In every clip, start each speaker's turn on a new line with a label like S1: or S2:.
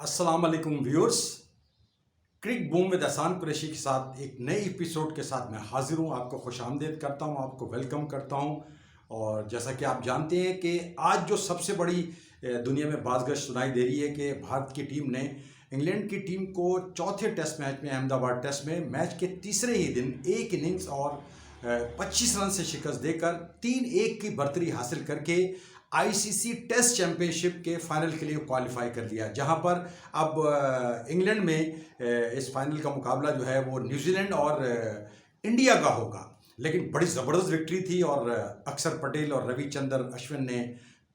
S1: अस्सलाम वालेकुम viewers. Crick boom with एहसान कुरैशी के साथ एक नए एपिसोड के साथ मैं हाजिर हूँ। आपको खुशामदीद करता हूँ, आपको वेलकम करता हूँ। और जैसा कि आप जानते हैं कि आज जो सबसे बड़ी दुनिया में बाज़गश्त सुनाई दे रही है कि भारत की टीम ने इंग्लैंड की टीम को चौथे टेस्ट मैच में, अहमदाबाद टेस्ट में, मैच के तीसरे ही दिन एक इनिंग्स और 25 रन से शिकस्त देकर 3-1 की बढ़तरी हासिल करके आईसीसी टेस्ट चैंपियनशिप के फाइनल के लिए क्वालिफाई कर लिया, जहां पर अब इंग्लैंड में इस फाइनल का मुकाबला जो है वो न्यूजीलैंड और इंडिया का होगा। लेकिन बड़ी ज़बरदस्त विक्ट्री थी और अक्षर पटेल और रविचंद्र अश्विन ने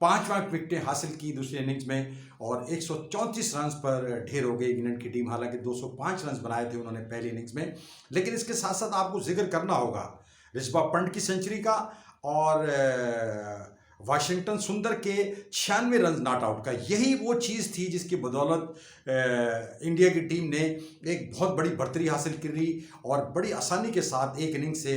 S1: 5 विकेटें हासिल की दूसरी इनिंग्स में और 134 रन पर ढेर हो गई इंग्लैंड की टीम। हालांकि 205 रन बनाए थे उन्होंने पहली इनिंग्स में, लेकिन इसके साथ साथ आपको जिक्र करना होगा रिस्बा पंट की सेंचुरी का और वाशिंगटन सुंदर के 96 रन नॉट आउट का। यही वो चीज़ थी जिसकी बदौलत इंडिया की टीम ने एक बहुत बड़ी बढ़तरी हासिल करी और बड़ी आसानी के साथ एक इनिंग से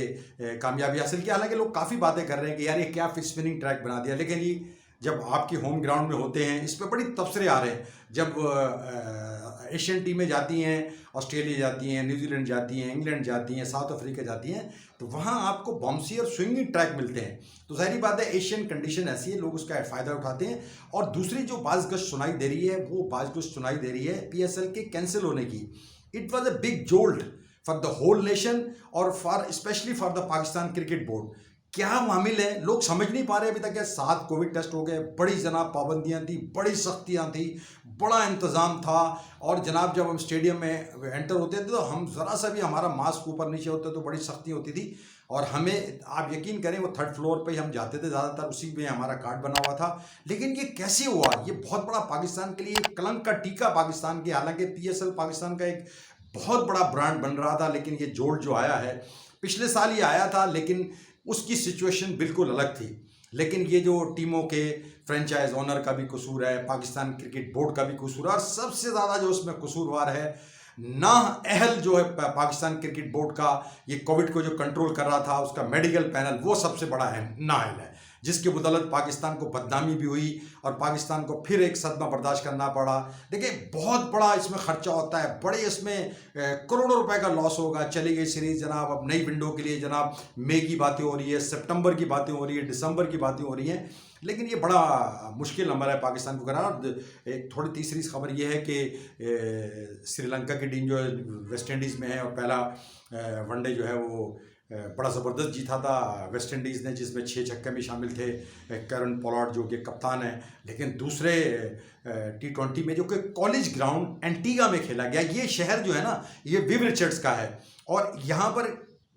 S1: कामयाबी हासिल की। हालांकि लोग काफ़ी बातें कर रहे हैं कि यार ये क्या स्पिनिंग ट्रैक बना दिया, लेकिन ये जब आपकी होम ग्राउंड में होते हैं इस पर बड़ी तबसरे आ रहे हैं। जब एशियन टीमें जाती हैं, ऑस्ट्रेलिया जाती हैं, न्यूजीलैंड जाती हैं, इंग्लैंड जाती हैं, साउथ अफ्रीका जाती हैं, तो वहाँ आपको बाउंसी और स्विंगिंग ट्रैक मिलते हैं। तो जाहिर बात है एशियन कंडीशन ऐसी है, लोग उसका फ़ायदा उठाते हैं। और दूसरी जो बाज़गश्त सुनाई दे रही है वो बाज़गश्त सुनाई दे रही है पीएसएल के कैंसिल होने की। It was a big jolt for the whole nation और for specially for the Pakistan cricket board. क्या मामिल है, लोग समझ नहीं पा रहे अभी तक। 7 कोविड टेस्ट हो गए, बड़ी जनाब पाबंदियां थी, बड़ी सख्तियां थी, बड़ा इंतज़ाम था। और जनाब जब हम स्टेडियम में एंटर होते थे तो हम ज़रा सा भी हमारा मास्क ऊपर नीचे होता तो बड़ी सख्ती होती थी। और हमें आप यकीन करें वो 3rd फ्लोर पे ही हम जाते थे, ज़्यादातर उसी में हमारा कार्ड बना हुआ था। लेकिन ये कैसे हुआ? ये बहुत बड़ा पाकिस्तान के लिए एक कलंक का टीका पाकिस्तान के। हालांकि पीएसएल पाकिस्तान का एक बहुत बड़ा ब्रांड बन रहा था, लेकिन ये जोल्ट जो आया है, पिछले साल ये आया था लेकिन उसकी सिचुएशन बिल्कुल अलग थी। लेकिन ये जो टीमों के फ्रेंचाइज ओनर का भी कसूर है, पाकिस्तान क्रिकेट बोर्ड का भी कसूर है, और सबसे ज़्यादा जो उसमें कसूरवार है नाअहल जो है पाकिस्तान क्रिकेट बोर्ड का, ये कोविड को जो कंट्रोल कर रहा था उसका मेडिकल पैनल, वो सबसे बड़ा है नाअहल है, जिसकी बदौलत पाकिस्तान को बदनामी भी हुई और पाकिस्तान को फिर एक सदमा बर्दाश्त करना पड़ा। देखिए बहुत बड़ा इसमें खर्चा होता है, बड़े इसमें करोड़ों रुपए का लॉस होगा। चली गई सीरीज जनाब, अब नई विंडो के लिए जनाब मई की बातें हो रही है, सितंबर की बातें हो रही है, दिसंबर की बातें हो रही हैं। लेकिन ये बड़ा मुश्किल नंबर है पाकिस्तान को कराना। एक थोड़ी तीसरी खबर ये है कि श्रीलंका की टीम जो है वेस्ट इंडीज़ में है और पहला वनडे जो है वो बड़ा ज़बरदस्त जीता था वेस्ट इंडीज़ ने, जिसमें 6 छक्के भी शामिल थे। कैरन पोलार्ड जो कि कप्तान है। लेकिन दूसरे T20 में जो कि कॉलेज ग्राउंड एंटीगा में खेला गया, ये शहर जो है ना ये विव रिचर्ड्स का है और यहाँ पर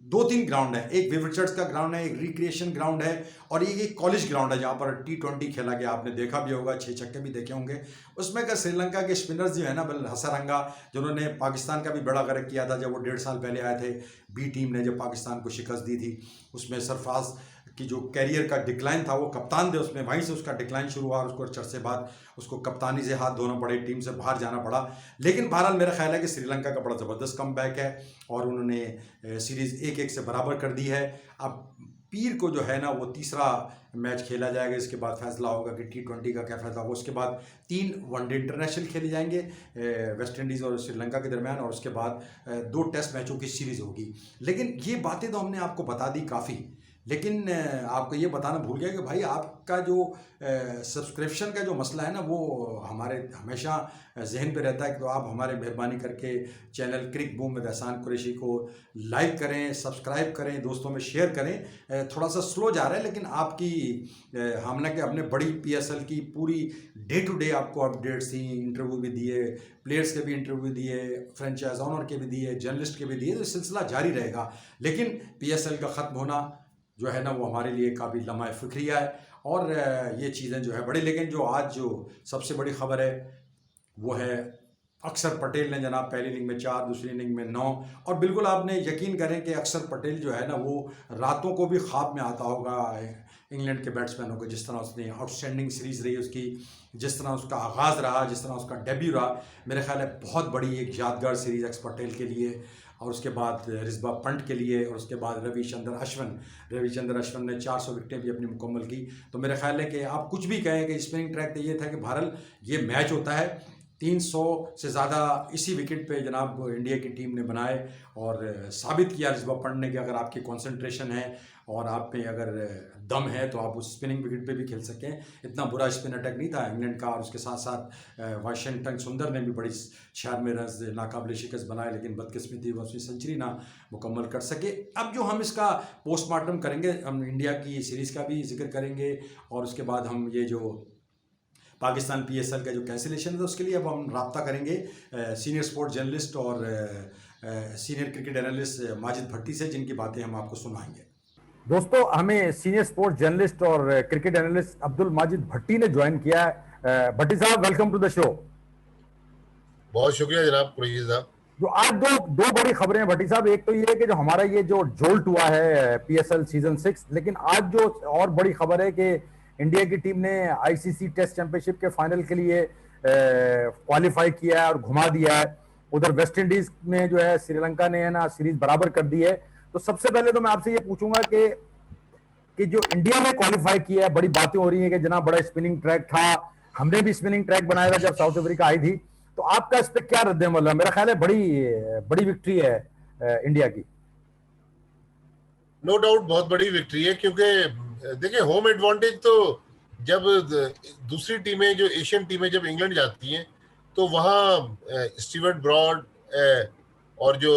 S1: 2-3 ग्राउंड है। एक विव रिचर्ड्स का ग्राउंड है, एक रिक्रिएशन ग्राउंड है और ये एक कॉलेज ग्राउंड है जहाँ पर T20 खेला गया। आपने देखा भी होगा, 6 छक्के भी देखे होंगे उसमें का। श्रीलंका के स्पिनर्स जो है ना बल हसरंगा, जिन्होंने पाकिस्तान का भी बड़ा गर्क किया था जब वो 1.5 साल पहले आए थे बी टीम ने, जब पाकिस्तान को शिकस्त दी थी। उसमें सरफराज की जो कैरियर का डिक्लाइन था वो कप्तान थे, उसमें वहीं से उसका डिक्लाइन शुरू हुआ और उसको चर्चे बाद उसको कप्तानी से हाथ धोना पड़े, टीम से बाहर जाना पड़ा। लेकिन बहरहाल मेरा ख्याल है कि श्रीलंका का बड़ा ज़बरदस्त कमबैक है और उन्होंने सीरीज़ 1-1 से बराबर कर दी है। अब पीर को जो है ना वो तीसरा मैच खेला जाएगा, इसके बाद फैसला होगा कि T20 का क्या फैसला होगा। उसके बाद 3 वनडे इंटरनेशनल खेले जाएंगे वेस्ट इंडीज़ और श्रीलंका के दरमियान, और उसके बाद 2 टेस्ट मैचों की सीरीज़ होगी। लेकिन ये बातें तो हमने आपको बता दी काफ़ी, लेकिन आपको ये बताना भूल गया कि भाई आपका जो सब्सक्रिप्शन का जो मसला है ना वो हमारे हमेशा जहन पे रहता है। तो आप हमारे मेहरबानी करके चैनल क्रिक बूम विद एहसान कुरैशी को लाइक करें, सब्सक्राइब करें, दोस्तों में शेयर करें। थोड़ा सा स्लो जा रहा है लेकिन आपकी हमने के अपने बड़ी पीएसएल की पूरी डे टू डे आपको अपडेट्स थी, इंटरव्यू भी दिए, प्लेयर्स के भी इंटरव्यू दिए, फ्रेंचाइज ओनर के भी दिए, जर्नलिस्ट के भी दिए। तो सिलसिला जारी रहेगा। लेकिन पीएसएल का ख़त्म होना जो है ना वो हमारे लिए काफ़ी लम्हा फ़िक्रिया है और ये चीज़ें जो है बड़ी। लेकिन जो आज जो सबसे बड़ी खबर है वो है अक्षर पटेल ने जनाब पहली इनिंग में 4, दूसरी इनिंग में 9। और बिल्कुल आपने यकीन करें कि अक्षर पटेल जो है ना वो रातों को भी ख्वाब में आता होगा इंग्लैंड के बैट्समैनों को, जिस तरह उसने आउटस्टैंडिंग सीरीज़ रही उसकी, जिस तरह उसका आगाज़ रहा, जिस तरह उसका डेब्यू रहा। मेरे ख्याल है बहुत बड़ी एक यादगार सीरीज़ अक्षर पटेल के लिए और उसके बाद रिस्बा पंट के लिए और उसके बाद रविचंद्र अश्विन ने 400 विकेटें भी अपनी मुकम्मल की। तो मेरा ख्याल है कि आप कुछ भी कहें कि स्पिनिंग ट्रैक तो ये था कि बहरहाल ये मैच होता है 300 से ज़्यादा इसी विकेट पे जनाब इंडिया की टीम ने बनाए और साबित किया रिजवा पंत ने कि अगर आपकी कंसंट्रेशन है और आप में अगर दम है तो आप उस स्पिनिंग विकेट पे भी खेल सकें। इतना बुरा स्पिन अटैक नहीं था इंग्लैंड का, और उसके साथ साथ वाशिंगटन सुंदर ने भी बड़ी 96 रन नाकाबिले शिकस्त बनाए, लेकिन बदकिस्मती वो उसकी सेंचुरी ना मुकम्मल कर सके। अब जो हम इसका पोस्टमार्टम करेंगे, हम इंडिया की सीरीज़ का भी जिक्र करेंगे और उसके बाद हम ये जो पाकिस्तान पीएसएल का जो कैंसिलेशन था उसके लिए अब हम रब्ता करेंगे सीनियर स्पोर्ट्स जर्नलिस्ट और सीनियर क्रिकेट एनालिस्ट माजिद भट्टी से, जिनकी बातें हम आपको सुनाएंगे।
S2: दोस्तों, हमें सीनियर स्पोर्ट्स जर्नलिस्ट और क्रिकेट एनालिस्ट अब्दुल माजिद भट्टी ने ज्वाइन किया है। भट्टी साहब, वेलकम टू द शो।
S3: बहुत शुक्रिया जनाब कुरैशी साहब।
S2: जो आज दो बड़ी खबरें हैं भट्टी साहब, एक तो ये कि जो हमारा ये जो जोल्ट हुआ है पीएसएल सीजन 6, लेकिन आज जो और बड़ी खबर है कि इंडिया की टीम ने आईसीसी टेस्ट चैंपियनशिप के फाइनल के लिए क्वालिफाई किया है और घुमा दिया है। उधर वेस्ट इंडीज में जो है श्रीलंका ने है ना सीरीज बराबर कर दी है। तो सबसे पहले तो मैं आपसे ये पूछूंगा कि जो इंडिया ने क्वालिफाई किया है, बड़ी बातें हो रही हैं कि जना बड़ा स्पिनिंग ट्रैक था, हमने भी स्पिनिंग ट्रैक बनाया था जब साउथ अफ्रीका आई थी। तो आपका इस पर क्या रद्द-ए-अमल है? मेरा ख्याल है बड़ी विक्ट्री है इंडिया की।
S3: नो डाउट बहुत बड़ी विक्ट्री है, क्योंकि देखिए होम एडवांटेज तो जब दूसरी टीमें जो एशियन टीमें जब इंग्लैंड जाती हैं तो वहाँ स्टीवर्ट ब्रॉड और जो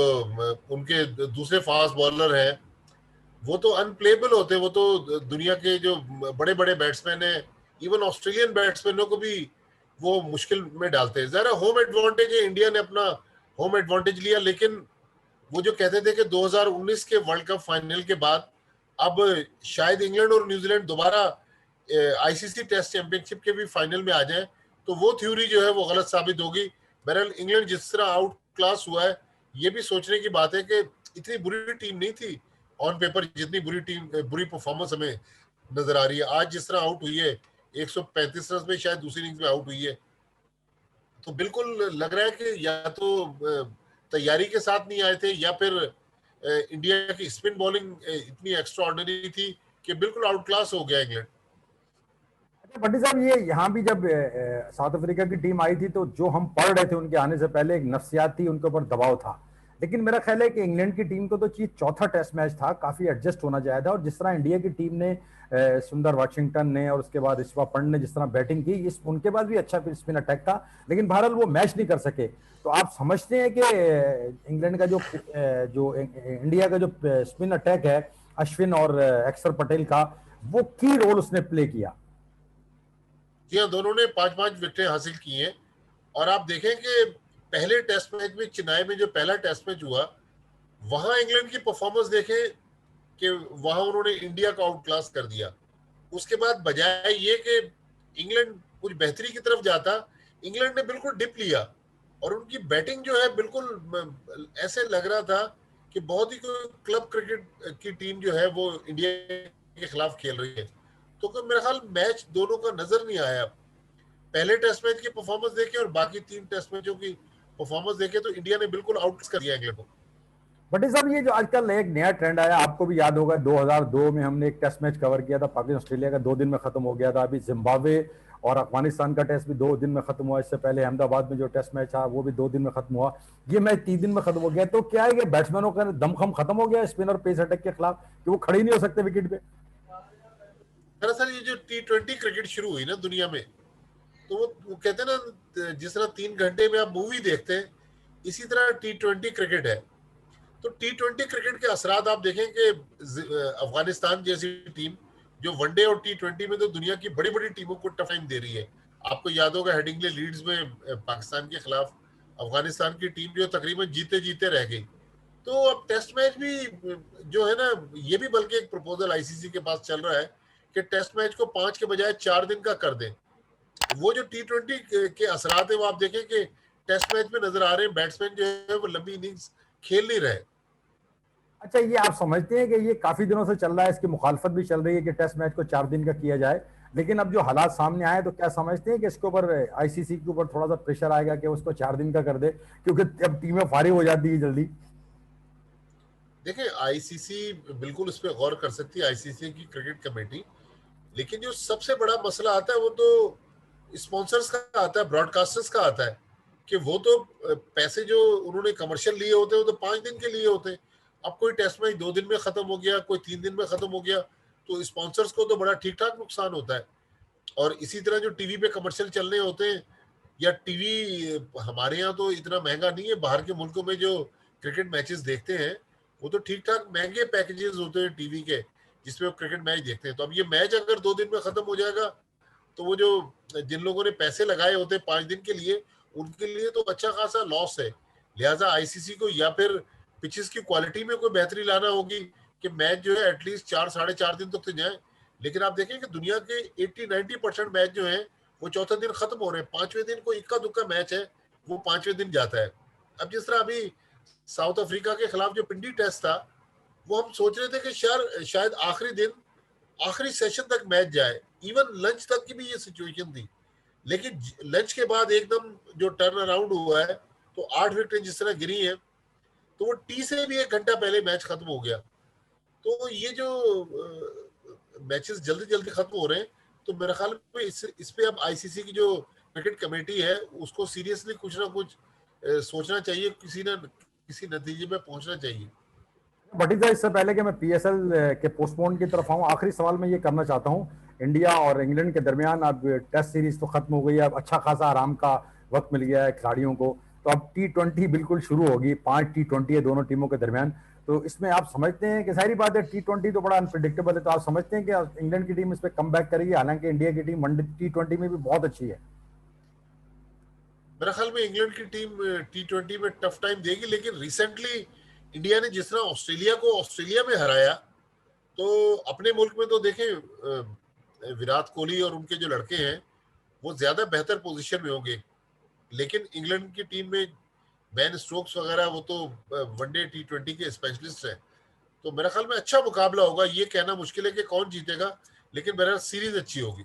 S3: उनके दूसरे फास्ट बॉलर हैं वो तो अनप्लेबल होते हैं। वो तो दुनिया के जो बड़े बड़े बैट्समैन हैं, इवन ऑस्ट्रेलियन बैट्समैनों को भी वो मुश्किल में डालते हैं। जरा होम एडवांटेज है, इंडिया ने अपना होम एडवांटेज लिया। लेकिन वो जो कहते थे कि 2019 के वर्ल्ड कप फाइनल के बाद अब शायद इंग्लैंड और न्यूजीलैंड दोबारा आईसीसी टेस्ट चैंपियनशिप के भी फाइनल में आ जाए, तो वो थ्योरी जो है वो गलत साबित होगी। बहरहाल इंग्लैंड जिस तरह आउट क्लास हुआ है, ये भी सोचने की बात है कि इतनी बुरी टीम नहीं थी ऑन पेपर जितनी बुरी परफॉर्मेंस हमें नजर आ रही है। आज जिस तरह आउट हुई है 135 रन में, शायद दूसरी इनिंग्स में आउट हुई है, तो बिल्कुल लग रहा है कि या तो तैयारी के साथ नहीं आए थे या फिर इंडिया की स्पिन बॉलिंग इतनी एक्स्ट्रा ऑर्डिनरी थी कि बिल्कुल आउट क्लास हो गया इंग्लैंड।
S2: भट्टी साहब, ये यहाँ भी जब साउथ अफ्रीका की टीम आई थी तो जो हम पढ़ रहे थे उनके आने से पहले एक नफ्सियाती उनके ऊपर दबाव था। लेकिन मेरा ख्याल है कि इंग्लैंड की टीम को तो चीज चौथा टेस्ट मैच था, काफी एडजस्ट होना चाहिए था। और जिस तरह इंडिया की टीम ने सुंदर वाशिंगटन ने और उसके बाद रिजवा पंत ने जिस तरह बैटिंग की, इस उनके बाद भी अच्छा स्पिन अटैक था, लेकिन बहरहाल वो मैच नहीं कर सके। तो आप समझते हैं कि इंग्लैंड का जो इंडिया का जो स्पिन अटैक है अश्विन और अक्षर पटेल का, वो की रोल उसने प्ले किया?
S3: जी हाँ, दोनों ने 5-5 विकेटें हासिल की हैं। और आप देखें कि पहले टेस्ट मैच में चेन्नई में जो पहला टेस्ट मैच हुआ, वहां इंग्लैंड की परफॉर्मेंस देखें कि वहां उन्होंने इंडिया को आउट क्लास कर दिया। उसके बाद बजाय ये कि इंग्लैंड कुछ बेहतरी की तरफ जाता, इंग्लैंड ने बिल्कुल डिप लिया और उनकी बैटिंग जो है बिल्कुल ऐसे लग रहा था कि बहुत ही क्लब क्रिकेट की टीम जो है वो इंडिया के खिलाफ खेल रही है। तो मेरा ख्याल मैच दोनों का नजर नहीं आया। पहले टेस्ट मैच की परफॉर्मेंस देखे और बाकी 3 टेस्ट मैचों की परफॉर्मेंस देखे तो इंडिया ने बिल्कुल आउट कर दिया इंग्लैंड को।
S2: बट साहब, ये जो आजकल एक नया ट्रेंड आया, आपको भी याद होगा 2002 में हमने एक टेस्ट मैच कवर किया था, पाकिस्तान ऑस्ट्रेलिया का 2 दिन में खत्म हो गया था। अभी जिम्बाब्वे और अफगानिस्तान का टेस्ट भी 2 दिन में खत्म हुआ। इससे पहले अहमदाबाद में जो टेस्ट मैच था वो भी 2 दिन में खत्म हुआ। ये मैच 3 दिन में खत्म हो गया। तो क्या है कि बैट्समैनों का दमखम खत्म हो गया स्पिन और पेस अटैक के खिलाफ कि वो खड़े नहीं हो सकते विकेट पे?
S3: दरअसल ये जो T20 क्रिकेट शुरू हुई ना दुनिया में, तो वो कहते हैं ना, जिस तरह 3 घंटे में आप मूवी देखते हैं, इसी तरह T20 क्रिकेट है। तो T20 क्रिकेट के असरात आप देखें कि अफगानिस्तान जैसी टीम जो वनडे और T20 में तो दुनिया की बड़ी बड़ी टीमों को टफ टाइम दे रही है। आपको याद होगा हेडिंगले लीड्स में पाकिस्तान के खिलाफ अफगानिस्तान की टीम जो तकरीबन जीते जीते रह गई। तो अब टेस्ट मैच भी जो है ना, ये भी बल्कि एक प्रपोजल आईसीसी के पास चल रहा है कि टेस्ट मैच को 5 के बजाय 4 दिन का कर दें। वो जो T20 के असरात है वो आप देखें कि टेस्ट मैच में नजर आ रहे हैं। बैट्समैन जो है वो लंबी इनिंग्स खेल नहीं रहे।
S2: अच्छा, ये आप समझते हैं कि ये काफी दिनों से चल रहा है, इसकी मुखालफत भी चल रही है कि टेस्ट मैच को 4 दिन का किया जाए, लेकिन अब जो हालात सामने आए तो क्या समझते हैं कि इसके ऊपर आईसीसी के ऊपर थोड़ा सा प्रेशर आएगा कि उसको 4 दिन का कर दे, क्योंकि अब टीमें फारिग हो जाती है जल्दी?
S3: देखिए, आईसीसी बिल्कुल इस पर गौर कर सकती है, आईसीसी की क्रिकेट कमेटी। लेकिन जो सबसे बड़ा मसला आता है वो तो स्पॉन्सर्स का आता है, ब्रॉडकास्टर्स का आता है। कि वो तो पैसे जो उन्होंने कमर्शियल लिए होते हैं वो तो 5 दिन के लिए होते हैं। अब कोई टेस्ट मैच 2 दिन में खत्म हो गया, कोई 3 दिन में खत्म हो गया, तो स्पॉन्सर्स को तो बड़ा ठीक ठाक नुकसान होता है। और इसी तरह जो टीवी पे कमर्शियल चलने होते हैं, या टीवी, हमारे यहाँ तो इतना महंगा नहीं है, बाहर के मुल्कों में जो क्रिकेट मैचेस देखते हैं वो तो ठीक ठाक महंगे पैकेजेस होते हैं टीवी के, जिसमें वो क्रिकेट मैच देखते हैं। तो अब ये मैच अगर 2 दिन में खत्म हो जाएगा, तो वो जो जिन लोगों ने पैसे लगाए होते हैं 5 दिन के लिए, उनके लिए तो अच्छा खासा लॉस है। लिहाजा आईसीसी को या फिर पिचेस की क्वालिटी में कोई बेहतरी लाना होगी कि मैच जो है एटलीस्ट 4 साढ़े 4 दिन तक तो जाए। लेकिन आप देखें कि दुनिया के 80-90% मैच जो है वो चौथे दिन खत्म हो रहे हैं। 5वें दिन कोई इक्का दुक्का मैच है, वो 5वें दिन जाता है। अब जिस तरह अभी साउथ अफ्रीका के खिलाफ जो पिंडी टेस्ट था, वो हम सोच रहे थे कि शायद आखिरी दिन, आखिरी सेशन तक मैच जाए, इवन लंच तक की भी ये सिचुएशन थी। लेकिन लंच के बाद एकदम जो टर्न अराउंड हुआ है, तो 8 विकेटें जिस तरह गिरी हैं, तो वो टी से भी 1 घंटा पहले मैच खत्म हो गया। तो ये जो मैचेस जल्दी जल्दी खत्म हो रहे हैं, तो मेरे ख्याल में इस पे अब आईसीसी की जो क्रिकेट कमेटी है उसको सीरियसली कुछ ना कुछ सोचना चाहिए, किसी नतीजे पे पहुंचना चाहिए।
S2: भटीजा, इससे पहले कि मैं पीएसएल के पोस्टपोन की तरफ आऊं, आखिरी सवाल मैं ये करना चाहता हूं। इंडिया और इंग्लैंड के दरमियान अब टेस्ट सीरीज तो खत्म हो गई है, अब अच्छा खासा आराम का वक्त मिल गया है खिलाड़ियों को, तो अब T20 बिल्कुल शुरू होगी। 5 T20 है दोनों टीमों के दरमियान। तो इसमें आप समझते हैं कि, सारी बात है T20 तो बड़ा अनप्रिडिक्टेबल है, तो आप समझते हैं कि इंग्लैंड की टीम इस पर कम बैक करेगी? हालांकि इंडिया की टीम T20 में भी बहुत अच्छी है।
S3: मेरा ख्याल में इंग्लैंड की टीम T20 में टफ टाइम देगी, लेकिन रिसेंटली इंडिया ने जिस तरह ऑस्ट्रेलिया को ऑस्ट्रेलिया में हराया, तो अपने मुल्क में तो देखें विराट कोहली और उनके जो लड़के हैं वो ज्यादा बेहतर पोजीशन में होंगे। लेकिन इंग्लैंड की टीम में बेन स्टोक्स वगैरह वो तो वनडे T20 के स्पेशलिस्ट हैं। तो मेरा ख्याल में अच्छा मुकाबला होगा। ये कहना मुश्किल है कि कौन जीतेगा, लेकिन मेरा सीरीज अच्छी होगी।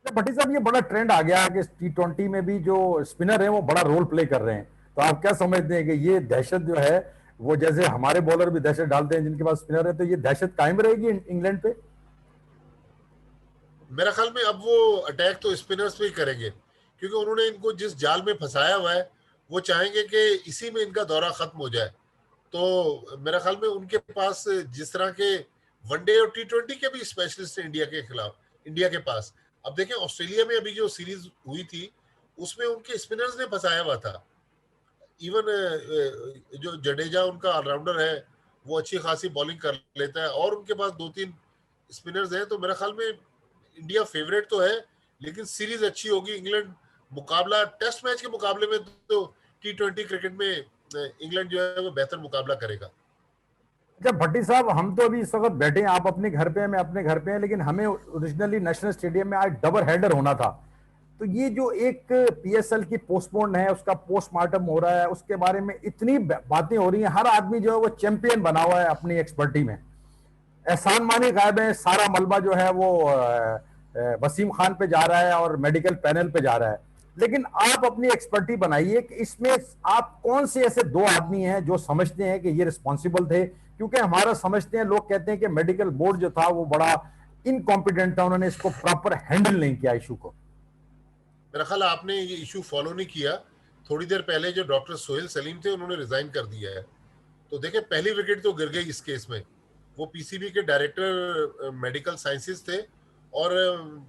S2: भट्टी साहब, ये बड़ा ट्रेंड आ गया है कि T20 में भी जो स्पिनर है वो बड़ा रोल प्ले कर रहे हैं, तो आप क्या समझते हैं कि ये दहशत जो है, वो जैसे हमारे बॉलर भी दहशत डालते हैं जिनके पास स्पिनर है, तो ये दहशत कायम रहेगी इंग्लैंड पे?
S3: मेरा ख्याल में अब वो अटैक तो स्पिनर्स पे ही करेंगे, क्योंकि उन्होंने इनको जिस जाल में फंसाया हुआ है, वो चाहेंगे कि इसी में इनका दौरा खत्म हो जाए। तो मेरा ख्याल में उनके पास जिस तरह के वनडे और T20 के भी स्पेशलिस्ट हैं इंडिया के खिलाफ, इंडिया के पास। अब देखें ऑस्ट्रेलिया में अभी जो सीरीज हुई थी, उसमें उनके स्पिनर्स ने फंसाया हुआ था। इवन जो जडेजा उनका ऑलराउंडर है, वो अच्छी खासी बॉलिंग कर लेता है, और उनके पास 2-3 स्पिनर्स हैं। तो मेरा ख्याल में इंडिया फेवरेट तो है, लेकिन सीरीज अच्छी होगी। इंग्लैंड मुकाबला टेस्ट मैच के मुकाबले में तो T20 क्रिकेट में इंग्लैंड जो है वो बेहतर मुकाबला करेगा।
S2: अच्छा भट्टी साहब, हम तो अभी इस वक्त बैठे हैं, आप अपने घर पे हैं, मैं अपने घर पे हैं, लेकिन हमें ओरिजिनली नेशनल स्टेडियम में आज डबल हेडर होना था। तो ये जो एक पीएसएल की पोस्टपोन है, उसका पोस्टमार्टम हो रहा है, उसके बारे में इतनी बातें हो रही हैं, हर आदमी जो है वो चैंपियन बना हुआ है अपनी एक्सपर्टी में। एहसान मानी गायब है, सारा मलबा जो है वो वसीम खान पे जा रहा है और मेडिकल पैनल पे जा रहा है। लेकिन आप अपनी एक्सपर्टी बनाइए कि इसमें आप कौन से ऐसे 2 आदमी हैं जो समझते हैं कि ये रिस्पॉन्सिबल थे? क्योंकि हमारा समझते हैं, लोग कहते हैं कि मेडिकल बोर्ड जो था वो बड़ा इनकॉम्पिटेंट था, उन्होंने इसको प्रॉपर हैंडल नहीं किया इशू को।
S3: मेरा ख्याल आपने ये इशू फॉलो नहीं किया। थोड़ी देर पहले जो डॉक्टर सोहेल सलीम थे, उन्होंने रिजाइन कर दिया है। तो देखिए, पहली विकेट तो गिर गई इस केस में। वो पीसीबी के डायरेक्टर मेडिकल साइंसेज थे, और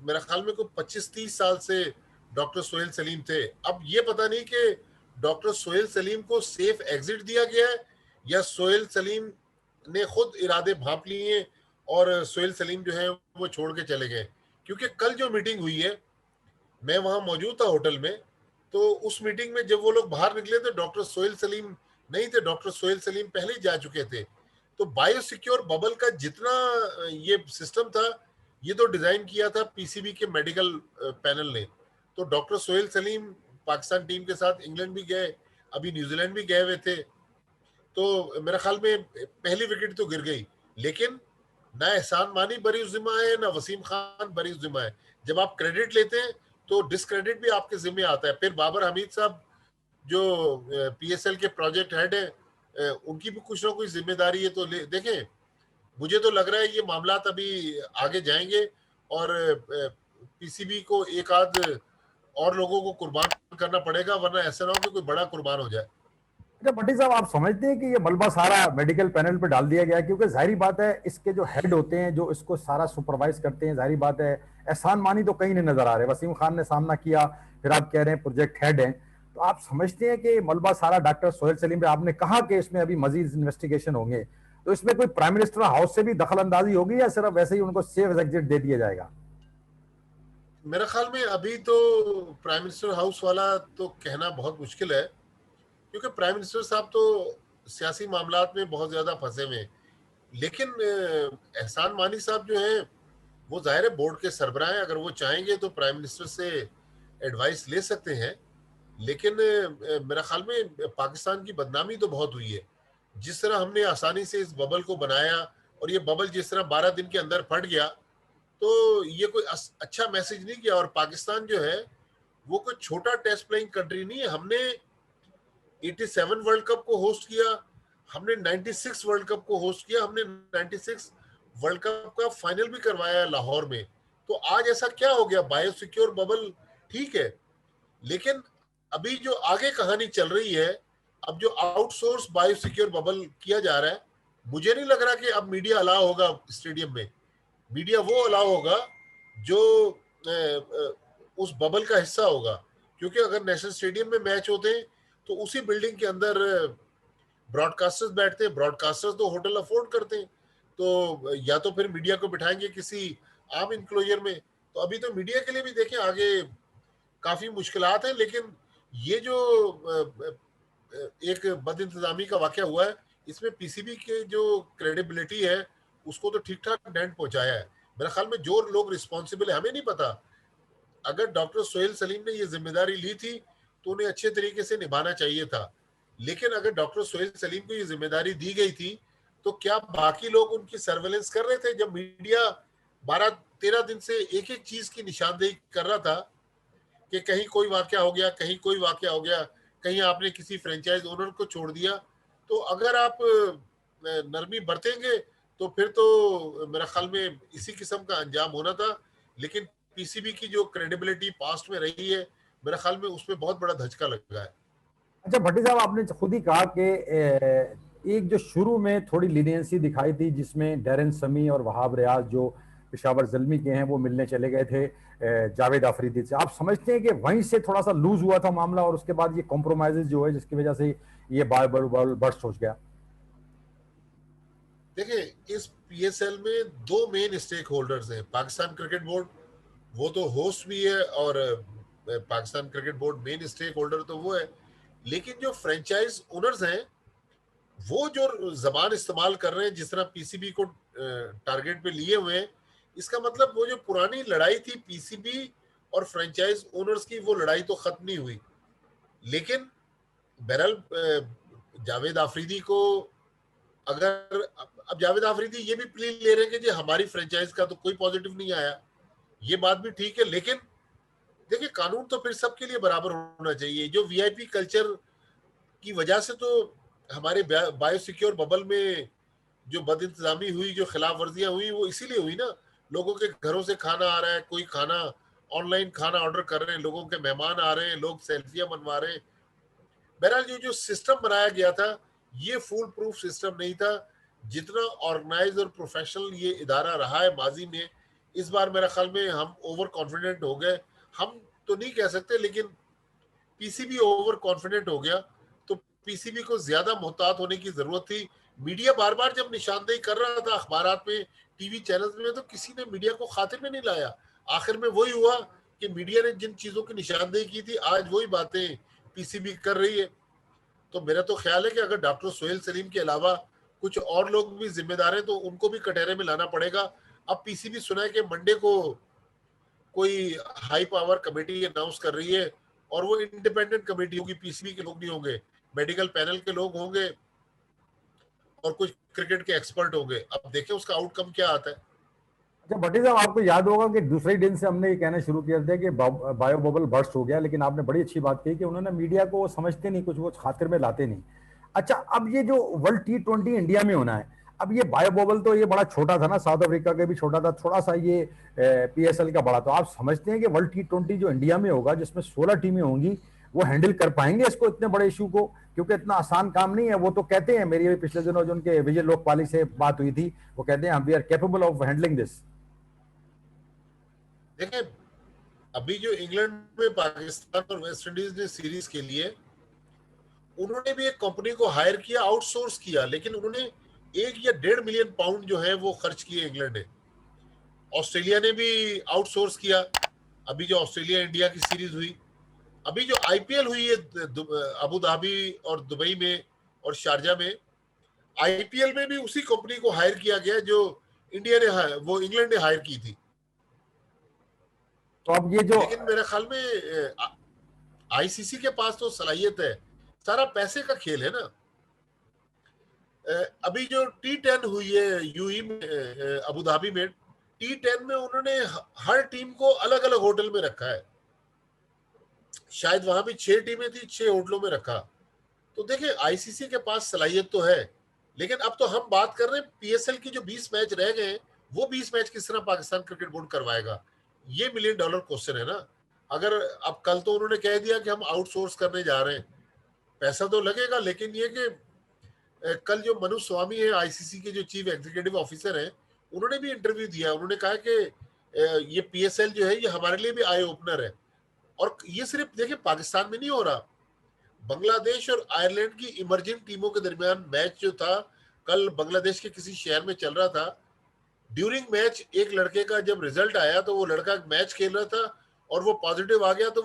S3: मेरा ख्याल में कोई 25-30 साल से डॉक्टर सोहेल सलीम थे। अब ये पता नहीं कि डॉक्टर सोहेल सलीम को सेफ एग्जिट दिया गया है, या सोहेल सलीम ने खुद इरादे भांप लिए हैं और सोहेल सलीम जो है वो छोड़ के चले गए। क्योंकि कल जो मीटिंग हुई है, मैं वहां मौजूद था होटल में, तो उस मीटिंग में जब वो लोग बाहर निकले तो डॉक्टर सोहेल सलीम नहीं थे। डॉक्टर सोहेल सलीम पहले ही जा चुके थे। तो बायो सिक्योर बबल का जितना ये सिस्टम था, ये तो डिजाइन किया था पीसीबी के मेडिकल पैनल ने। तो डॉक्टर सोहेल सलीम पाकिस्तान टीम के साथ इंग्लैंड भी गए, अभी न्यूजीलैंड भी गए हुए थे। तो मेरे ख्याल में पहली विकेट तो गिर गई, लेकिन ना एहसान मानी बरी जिम्मा है, ना वसीम खान बरी जिम्मा है। जब आप क्रेडिट लेते हैं तो डिस्क्रेडिट भी आपके जिम्मे आता है। फिर बाबर हमीद साहब जो पीएसएल के प्रोजेक्ट हेड है, उनकी भी कुछ ना कुछ जिम्मेदारी है। तो देखें, मुझे तो लग रहा है ये मामला अभी आगे जाएंगे, और पीसीबी को एक आध और लोगों को कुर्बान करना पड़ेगा, वरना ऐसा ना हो कि कोई बड़ा कुर्बान हो जाए।
S2: अच्छा भट्टी साहब, आप समझते हैं कि ये मलबा सारा मेडिकल पैनल पे डाल दिया गया? क्योंकि जाहिर बात है इसके जो हेड होते हैं जो इसको सारा सुपरवाइज करते हैं, जाहिर बात है एहसान मानी तो कहीं नहीं नजर आ रहे। वसीम खान ने सामना किया, फिर आप कह रहे हैं प्रोजेक्ट हेड हैं, तो आप समझते हैं कि मलबा सारा डॉक्टर सोहेल सलीम पे? आपने कहा कि इसमें अभी मजीद इन्वेस्टिगेशन होंगे, तो इसमें कोई प्राइम मिनिस्टर हाउस से भी दखल अंदाजी होगी या सिर्फ वैसे ही उनको सेफ एग्जिट दे दिया जाएगा?
S3: मेरे ख्याल में अभी तो प्राइम मिनिस्टर हाउस वाला तो कहना बहुत मुश्किल है, क्योंकि प्राइम मिनिस्टर साहब तो सियासी मामलात में बहुत ज्यादा फंसे हुए हैं। लेकिन एहसान मानी साहब जो है वो जाहिर है बोर्ड के सरबराह हैं, अगर वो चाहेंगे तो प्राइम मिनिस्टर से एडवाइस ले सकते हैं। लेकिन मेरा ख्याल में पाकिस्तान की बदनामी तो बहुत हुई है, जिस तरह हमने आसानी से इस बबल को बनाया, और ये बबल जिस तरह 12 दिन के अंदर फट गया, तो ये कोई अच्छा मैसेज नहीं किया। और पाकिस्तान जो है वो कोई छोटा टेस्ट प्लेइंग कंट्री नहीं है। हमने 87 वर्ल्ड कप को होस्ट किया, हमने 96 वर्ल्ड कप को होस्ट किया, हमने 96 वर्ल्ड कप का फाइनल भी करवाया लाहौर में। तो आज ऐसा क्या हो गया? बायोसिक्योर बबल ठीक है, लेकिन अभी जो आगे कहानी चल रही है, अब जो आउटसोर्स बायोसिक्योर बबल किया जा रहा है, मुझे नहीं लग रहा कि अब मीडिया अलाउ होगा स्टेडियम में। मीडिया वो अलाउ होगा जो उस बबल का हिस्सा होगा, क्योंकि अगर नेशनल स्टेडियम में मैच होते हैं तो उसी बिल्डिंग के अंदर ब्रॉडकास्टर्स बैठते हैं, ब्रॉडकास्टर्स तो होटल अफोर्ड करते हैं, तो या तो फिर मीडिया को बिठाएंगे किसी आम इंक्लोजर में। तो अभी तो मीडिया के लिए भी देखें आगे काफी मुश्किलात हैं। लेकिन ये जो एक बद इंतजामी का वाकया हुआ है, इसमें पीसीबी के जो क्रेडिबिलिटी है उसको तो ठीक ठाक डेंट पहुंचाया है। मेरे ख्याल में जो लोग रिस्पॉन्सिबल है, हमें नहीं पता, अगर डॉक्टर सोहेल सलीम ने ये जिम्मेदारी ली थी तो उन्हें अच्छे तरीके से निभाना चाहिए था। लेकिन अगर डॉक्टर सोहेल सलीम को ये जिम्मेदारी दी गई थी, तो क्या बाकी लोग उनकी सर्वेलेंस कर रहे थे? जब मीडिया 12-13 दिन से एक एक चीज की निशानदेही कर रहा था कि कहीं कोई वाकया हो गया, कहीं कोई वाकया हो गया, कहीं आपने किसी फ्रेंचाइज ओनर को छोड़ दिया, तो अगर आप नरमी बरतेंगे तो फिर तो मेरा ख्याल में इसी किस्म का अंजाम होना था। लेकिन पीसीबी की जो क्रेडिबिलिटी पास्ट में रही है, मेरा ख्याल में उसमें बहुत बड़ा धचका लगा है।
S2: अच्छा भट्टी साहब, आपने खुद ही कहा कि एक जो शुरू में थोड़ी लीनियंसी दिखाई थी जिसमें डैरन समी और वहाब रियाज जो पेशावर जल्मी के हैं वो मिलने चले गए थे जावेद अफरीदी से, आप समझते हैं कि वहीं से थोड़ा सा लूज हुआ था मामला और उसके बाद ये कॉम्प्रोमाइजेस जो है जिसकी वजह से ये बार बर्स्ट हो गया?
S3: देखिए, इस पीएसएल में दो मेन स्टेक होल्डर्स हैं। पाकिस्तान क्रिकेट बोर्ड, वो तो होस्ट भी है, और Pakistan cricket board main stakeholder तो वो है। लेकिन जो फ्रेंचाइज ओनर्स हैं वो जो जबान इस्तेमाल कर रहे हैं, जिस तरह पीसीबी को टारगेट पे लिए हुए हैं, इसका मतलब वो जो पुरानी लड़ाई थी पीसीबी और फ्रेंचाइज ओनर्स की, वो लड़ाई तो खत्म नहीं हुई। लेकिन बहरहाल जावेद आफरीदी को, अगर अब जावेद आफरीदी ये भी प्ली ले रहे हैं कि जी हमारी फ्रेंचाइज का तो कोई पॉजिटिव नहीं आया, ये बात भी ठीक है। लेकिन देखिए, कानून तो फिर सबके लिए बराबर होना चाहिए। जो वीआईपी कल्चर की वजह से तो हमारे बायोसिक्योर बबल में जो बद इंतजामी हुई, जो खिलाफ वर्जियां हुई, वो इसीलिए हुई ना। लोगों के घरों से खाना आ रहा है, कोई खाना ऑनलाइन खाना ऑर्डर कर रहे हैं, लोगों के मेहमान आ रहे हैं, लोग सेल्फियां बनवा रहे हैं। बहरहाल ये जो सिस्टम बनाया गया था, ये फुल प्रूफ सिस्टम नहीं था। जितना ऑर्गेनाइज और प्रोफेशनल ये इदारा रहा है माजी में, इस बार मेरा ख्याल में हम ओवर कॉन्फिडेंट हो गए। हम तो नहीं कह सकते, लेकिन पीसीबी ओवर कॉन्फिडेंट हो गया। तो पीसीबी को ज्यादा मोहतात होने की जरूरत थी। मीडिया बार बार जब निशानदेही कर रहा था अखबारात में, टीवी चैनल्स में, तो किसी ने मीडिया को खातिर में नहीं लाया। आखिर में वही हुआ कि मीडिया ने जिन चीजों की निशानदेही की थी, आज वही बातें पीसीबी कर रही है। तो मेरा तो ख्याल है कि अगर डॉक्टर सोहेल सलीम के अलावा कुछ और लोग भी जिम्मेदार हैं तो उनको भी कटहरे में लाना पड़ेगा। अब पीसीबी सुना है कि मंडे को कोई हाई पावर कमेटी अनाउंस कर रही है, और वो इंडिपेंडेंट कमेटी होगी, पीसीबी के लोग नहीं होंगे, मेडिकल पैनल के लोग होंगे और कुछ क्रिकेट के एक्सपर्ट होंगे। अब देखें उसका आउटकम क्या आता है।
S2: अच्छा भट्टी साहब, आपको याद होगा कि दूसरे दिन से हमने ये कहना शुरू किया था कि बायो बबल बर्स्ट हो गया, लेकिन आपने बड़ी अच्छी बात कही कि उन्होंने मीडिया को समझते नहीं, कुछ वो खातिर में लाते नहीं। अच्छा, अब ये जो वर्ल्ड T20 इंडिया में होना है, अब ये बायो बबल तो ये बड़ा छोटा था ना, साउथ अफ्रीका के भी छोटा था, थोड़ा सा ये पीएसएल का बड़ा। तो आप समझते हैं कि वर्ल्ड T20 जो इंडिया में होगा, जिसमें 16 टीमें होंगी, वो हैंडल कर पाएंगे इसको, इतने बड़े इशू को? क्योंकि इतना आसान काम नहीं है। वो तो कहते हैं, मेरी पिछले दिनों जो उनके विजय लोकपाली से बात हुई थी, वो कहते हैं हम we are capable of handling this.
S3: देखिए, अभी जो इंग्लैंड में पाकिस्तान और वेस्ट इंडीज ने सीरीज के लिए, उन्होंने भी एक कंपनी को हायर किया, आउटसोर्स किया, लेकिन उन्होंने 1 या 1.5 मिलियन पाउंड जो है वो खर्च किए इंग्लैंड ने। ऑस्ट्रेलिया ने भी आउटसोर्स किया। अभी जो ऑस्ट्रेलिया इंडिया की सीरीज हुई, अभी जो आईपीएल हुई है अबू धाबी और दुबई में और शारजा में, आईपीएल में भी उसी कंपनी को हायर किया गया जो वो इंग्लैंड ने हायर की थी।
S2: तो अब ये जो
S3: लेकिन मेरे ख्याल में आईसीसी के पास तो सलाहियत है, सारा पैसे का खेल है ना। अभी जो T10 हुई है यूई में, अबू धाबी में, T10 में उन्होंने हर टीम को अलग अलग होटल में रखा है। शायद वहां भी 6 टीमें थी, 6 होटलों में रखा। तो देखिए, आईसीसी के पास सलाहियत तो है, लेकिन अब तो हम बात कर रहे हैं पीएसएल की जो 20 मैच रह गए, वो 20 मैच किस तरह पाकिस्तान क्रिकेट बोर्ड करवाएगा, ये $1 मिलियन क्वेश्चन है ना। अगर अब कल तो उन्होंने कह दिया कि हम आउटसोर्स करने जा रहे हैं, पैसा तो लगेगा, लेकिन ये कि कल जो मनु स्वामी है आईसीसी के जो चीफ एग्जीक्यूटिव ऑफिसर हैं, उन्होंने भी इंटरव्यू दिया। उन्होंने कहा कि ये पीएसएल जो है ये हमारे लिए भी आई ओपनर है। और ये सिर्फ देखिए पाकिस्तान में नहीं हो रहा, बांग्लादेश और आयरलैंड की इमर्जिंग टीमों के दरमियान मैच जो था, कल बांग्लादेश के किसी शहर में चल रहा था। ड्यूरिंग मैच एक लड़के का जब रिजल्ट आया तो वो लड़का मैच खेल रहा था और वो पॉजिटिव आ गया, तो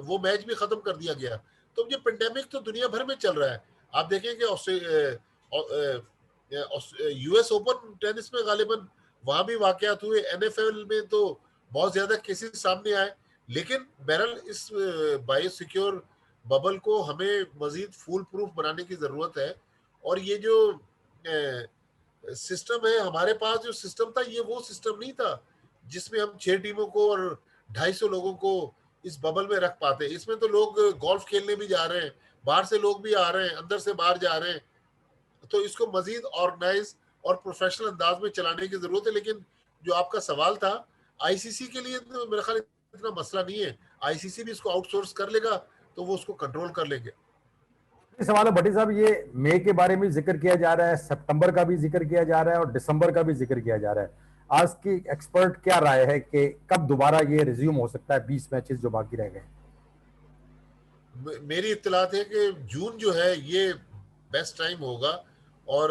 S3: वो मैच भी खत्म कर दिया गया। तो ये पेंडेमिक तो दुनिया भर में चल रहा है। आप देखें कि यूएस ओपन टेनिस में गालिबन वहां भी वाकयात हुए, एनएफएल में तो बहुत ज्यादा केसेस सामने आए। लेकिन बहरहाल इस बायो सिक्योर बबल को हमें मजीद फूल प्रूफ बनाने की जरूरत है। और ये जो सिस्टम है हमारे पास, जो सिस्टम था ये वो सिस्टम नहीं था जिसमें हम 6 टीमों को और 250 लोगों को इस बबल में रख पाते। इसमें तो लोग गोल्फ खेलने भी जा रहे हैं, बाहर से लोग भी आ रहे हैं, अंदर से बाहर जा रहे हैं। तो इसको मजीद ऑर्गेनाइज और प्रोफेशनल अंदाज में चलाने की जरूरत है। लेकिन जो आपका सवाल था, आईसीसी के लिए तो मेरे ख्याल इतना मसला नहीं है। आईसीसी भी इसको आउटसोर्स कर लेगा तो वो उसको कंट्रोल कर लेंगे।
S2: सवाल है भट्टी साहब, ये मई के बारे में जिक्र किया जा रहा है, सितंबर का भी जिक्र किया जा रहा है और दिसंबर का भी जिक्र किया जा रहा है। आज की एक्सपर्ट क्या राय है कि कब दोबारा ये रिज्यूम हो सकता है 20 मैचेस जो बाकी रह गए?
S3: मेरी इत्तलात है कि जून जो है ये बेस्ट टाइम होगा। और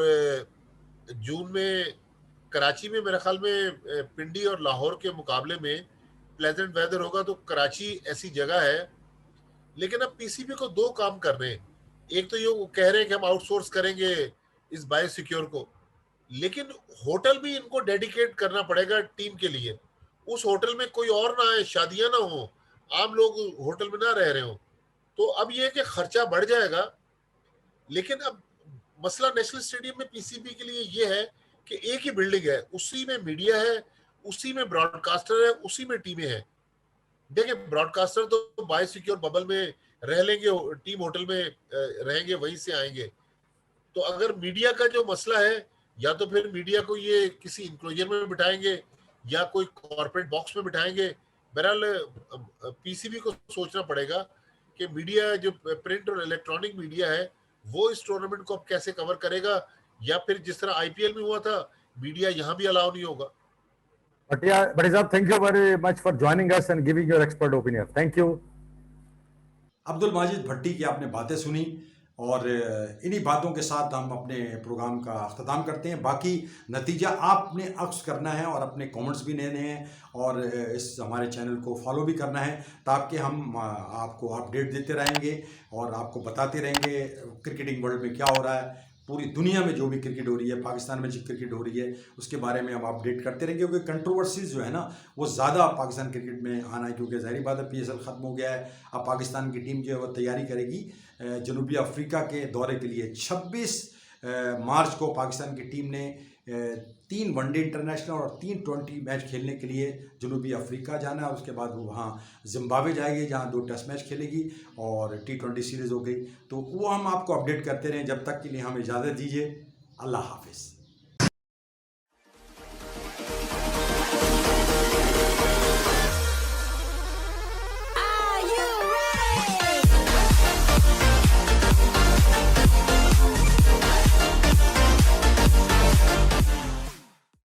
S3: जून में कराची में मेरे ख्याल में पिंडी और लाहौर के मुकाबले में प्लेजेंट वेदर होगा। तो कराची ऐसी जगह है। लेकिन अब पीसीबी को 2 काम कर रहे हैं। एक तो ये कह रहे हैं कि हम आउटसोर्स करेंगे इस बायो सिक्योर को, लेकिन होटल भी इनको डेडिकेट करना पड़ेगा टीम के लिए। उस होटल में कोई और ना आए, शादियां ना हो, आम लोग होटल में ना रह रहे हो। तो अब ये कि खर्चा बढ़ जाएगा। लेकिन अब मसला नेशनल स्टेडियम में पीसीबी के लिए ये है कि एक ही बिल्डिंग है, उसी में मीडिया है, उसी में ब्रॉडकास्टर है, उसी में टीमें हैं। देखिए, ब्रॉडकास्टर तो बायो सिक्योर बबल में रह लेंगे, टीम होटल में रहेंगे, वहीं से आएंगे। तो अगर मीडिया का जो मसला है, या तो फिर मीडिया को ये किसी इंक्लोजर में बिठाएंगे या कोई कॉर्पोरेट बॉक्स में बिठाएंगे। बहरहाल पीसीबी को सोचना पड़ेगा कि मीडिया जो प्रिंट और इलेक्ट्रॉनिक मीडिया है वो इस टूर्नामेंट को अब कैसे कवर करेगा, या फिर जिस तरह आईपीएल में हुआ था मीडिया यहाँ भी अलाउ नहीं होगा।
S2: Bhatia साहब, thank you very much for joining us and giving your expert opinion. Thank you.
S1: Abdul Majid भट्टी की आपने बातें सुनी और इन्हीं बातों के साथ हम अपने प्रोग्राम का अख्ताम करते हैं। बाकी नतीजा आपने अक्स करना है और अपने कमेंट्स भी देने हैं और इस हमारे चैनल को फॉलो भी करना है, ताकि हम आपको अपडेट देते रहेंगे और आपको बताते रहेंगे क्रिकेटिंग वर्ल्ड में क्या हो रहा है। पूरी दुनिया में जो भी क्रिकेट हो रही है, पाकिस्तान में जो क्रिकेट हो रही है, उसके बारे में हम अपडेट करते रहेंगे। क्योंकि कंट्रोवर्सीज जो है ना वो ज़्यादा पाकिस्तान क्रिकेट में आना है, क्योंकि ज़ाहिर बात है पीएसएल ख़त्म हो गया है। अब पाकिस्तान की टीम जो है वो तैयारी करेगी जनूबी अफ्रीका के दौरे के लिए। 26 मार्च को पाकिस्तान की टीम ने 3 वनडे इंटरनेशनल और 3 20 मैच खेलने के लिए जनूबी अफ्रीका जाना है। उसके बाद वो वहाँ जिम्बाब्वे जाएगी, जहाँ 2 टेस्ट मैच खेलेगी और T20 सीरीज़ हो गई। तो वो हम आपको अपडेट करते रहें। जब तक के लिए हमें इजाज़त दीजिए। अल्लाह हाफिज।